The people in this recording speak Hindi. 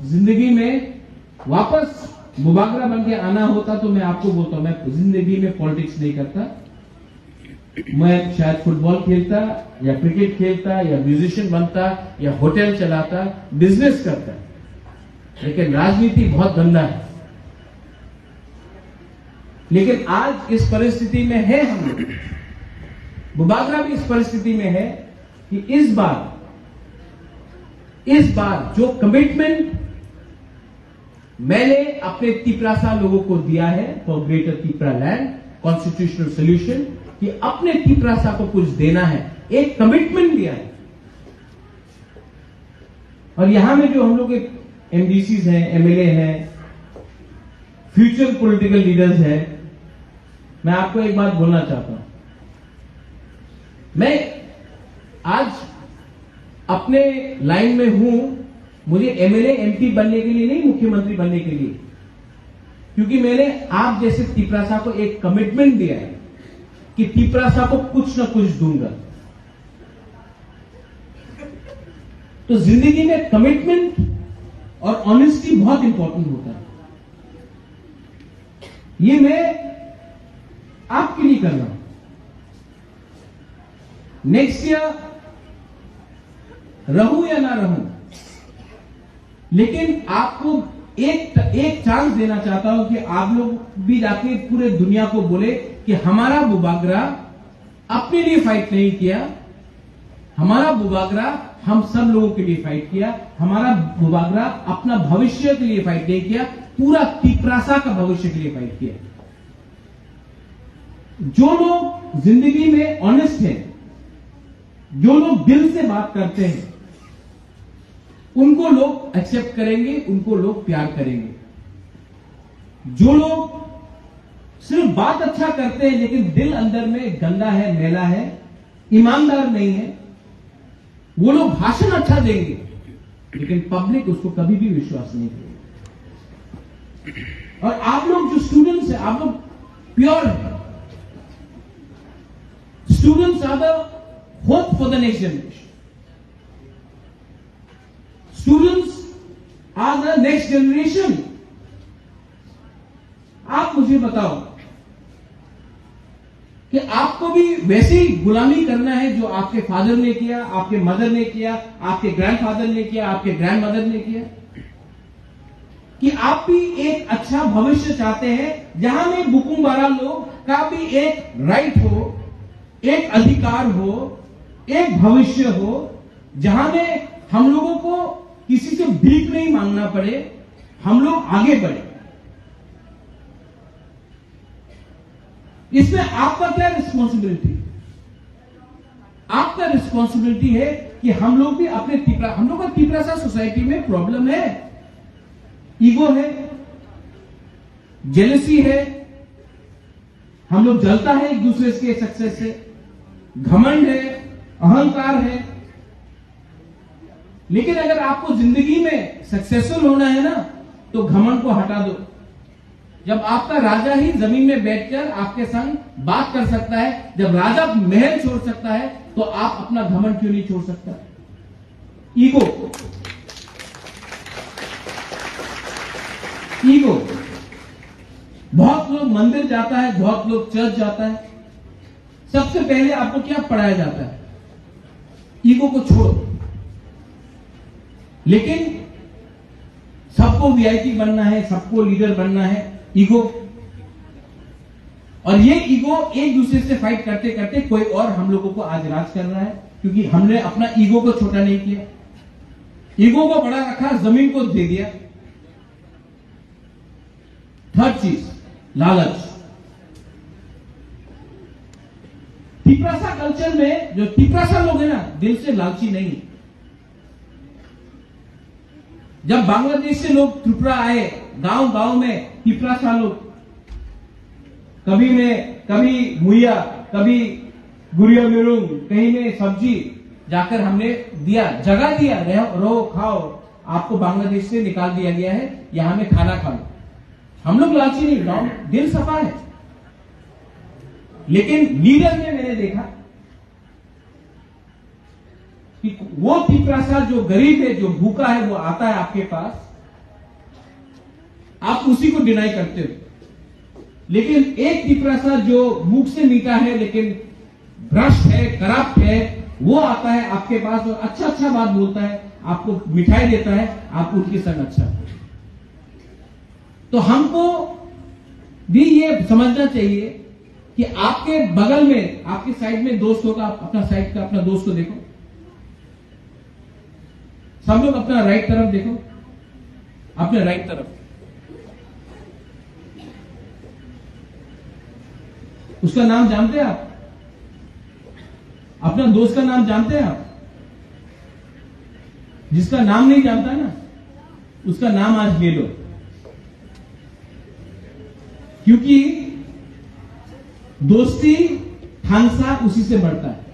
जिंदगी में वापस मुबागरा बन के आना होता तो मैं आपको बोलता हूं, मैं जिंदगी में पॉलिटिक्स नहीं करता। मैं शायद फुटबॉल खेलता या क्रिकेट खेलता या म्यूजिशियन बनता या होटल चलाता, बिजनेस करता, लेकिन राजनीति बहुत गंदा है। लेकिन आज इस परिस्थिति में है हम लोग, मुबागरा भी इस परिस्थिति में है कि इस बार जो कमिटमेंट मैंने अपने तिपरासा लोगों को दिया है for greater Tipra land constitutional solution, कि अपने तिपरासा को कुछ देना है, एक कमिटमेंट दिया है। और यहां में जो हम लोग एमडीसीज हैं, एमएलए हैं, फ्यूचर पॉलिटिकल लीडर्स हैं, मैं आपको एक बात बोलना चाहता हूं। मैं आज अपने लाइन में हूं, मुझे एमएलए एमपी बनने के लिए नहीं, मुख्यमंत्री बनने के लिए, क्योंकि मैंने आप जैसे तिपरासा को एक कमिटमेंट दिया है कि तिपरासा को कुछ ना कुछ दूंगा। तो जिंदगी में कमिटमेंट और ऑनेस्टी बहुत इंपॉर्टेंट होता है। ये मैं आपके लिए कर रहा हूं। नेक्स्ट ईयर रहूं या ना रहूं, लेकिन आपको एक चांस देना चाहता हूं कि आप लोग भी जाके पूरे दुनिया को बोले कि हमारा मुबागरा अपने लिए फाइट नहीं किया, हमारा मुबागरा हम सब लोगों के लिए फाइट किया, हमारा मुबागरा अपना भविष्य के लिए फाइट नहीं किया, पूरा तिपरासा का भविष्य के लिए फाइट किया। जो लोग जिंदगी में ऑनेस्ट हैं, जो लोग दिल से बात करते हैं, उनको लोग एक्सेप्ट करेंगे, उनको लोग प्यार करेंगे। जो लोग सिर्फ बात अच्छा करते हैं लेकिन दिल अंदर में गंदा है, मैला है, ईमानदार नहीं है, वो लोग भाषण अच्छा देंगे लेकिन पब्लिक उसको कभी भी विश्वास नहीं करेगी। और आप लोग जो स्टूडेंट्स हैं, आप लोग प्योर हैं। Students are the hope for the next generation. Students are the next generation. आप मुझे बताओ कि आपको भी वैसी गुलामी करना है जो आपके फादर ने किया, आपके मदर ने किया, आपके ग्रैंडफादर ने किया, आपके ग्रैंडमदर ने किया, कि आप भी एक अच्छा भविष्य चाहते हैं जहां में बुकुम्बारा लोग का भी एक राइट हो, एक अधिकार हो, एक भविष्य हो, जहां में हम लोगों को किसी से भीख नहीं मांगना पड़े, हम लोग आगे बढ़े। इसमें आपका क्या रिस्पॉन्सिबिलिटी? आपका रिस्पॉन्सिबिलिटी है कि हम लोग भी अपने हम लोग का तिपरासा सोसाइटी में प्रॉब्लम है, ईगो है, जेलसी है, हम लोग जलता है एक दूसरे के सक्सेस से, घमंड है, अहंकार है। लेकिन अगर आपको जिंदगी में सक्सेसफुल होना है ना, तो घमंड को हटा दो। जब आपका राजा ही जमीन में बैठकर आपके संग बात कर सकता है, जब राजा महल छोड़ सकता है, तो आप अपना घमंड क्यों नहीं छोड़ सकता? Ego, ego. बहुत लोग मंदिर जाता है, बहुत लोग चर्च जाता है, सबसे पहले आपको क्या पढ़ाया जाता है? ईगो को छोड़ो। लेकिन सबको वीआईपी बनना है, सबको लीडर बनना है, ईगो। और ये ईगो एक दूसरे से फाइट करते करते कोई और हम लोगों को आज राज कर रहा है, क्योंकि हमने अपना ईगो को छोटा नहीं किया, ईगो को बड़ा रखा, जमीन को दे दिया। थर्ड चीज, लालच। तिपरासा कल्चर में जो तिपरासा लोग हैं ना, दिल से लालची नहीं। जब बांग्लादेश से लोग त्रिपुरा आए, गांव गांव में तिपरासा लोग, कभी मुइया, कभी गुड़िया मिरुंग, कहीं में सब्जी जाकर हमने दिया, जगह दिया, रहो खाओ, आपको बांग्लादेश से निकाल दिया गया है, यहां में खाना खाओ। हम लोग लालची नहीं, गांव दिल सफा है। लेकिन लीडर में मैंने देखा कि वो तिपरासा जो गरीब है, जो भूखा है, वो आता है आपके पास, आप उसी को डिनाई करते हो। लेकिन एक पिपरासा जो मुख से मीठा है लेकिन भ्रष्ट है, करप्ट है, वो आता है आपके पास और अच्छा अच्छा बात बोलता है, आपको मिठाई देता है, आप उनके संग अच्छा। तो हमको भी ये समझना चाहिए कि आपके बगल में, आपके साइड में दोस्त होगा, अपना साइड का अपना दोस्त को देखो, सब लोग अपना राइट तरफ देखो, अपने राइट तरफ उसका नाम जानते हैं आप? अपना दोस्त का नाम जानते हैं आप? जिसका नाम नहीं जानता है ना, उसका नाम आज ले लो, क्योंकि दोस्ती ठानसा उसी से बढ़ता है।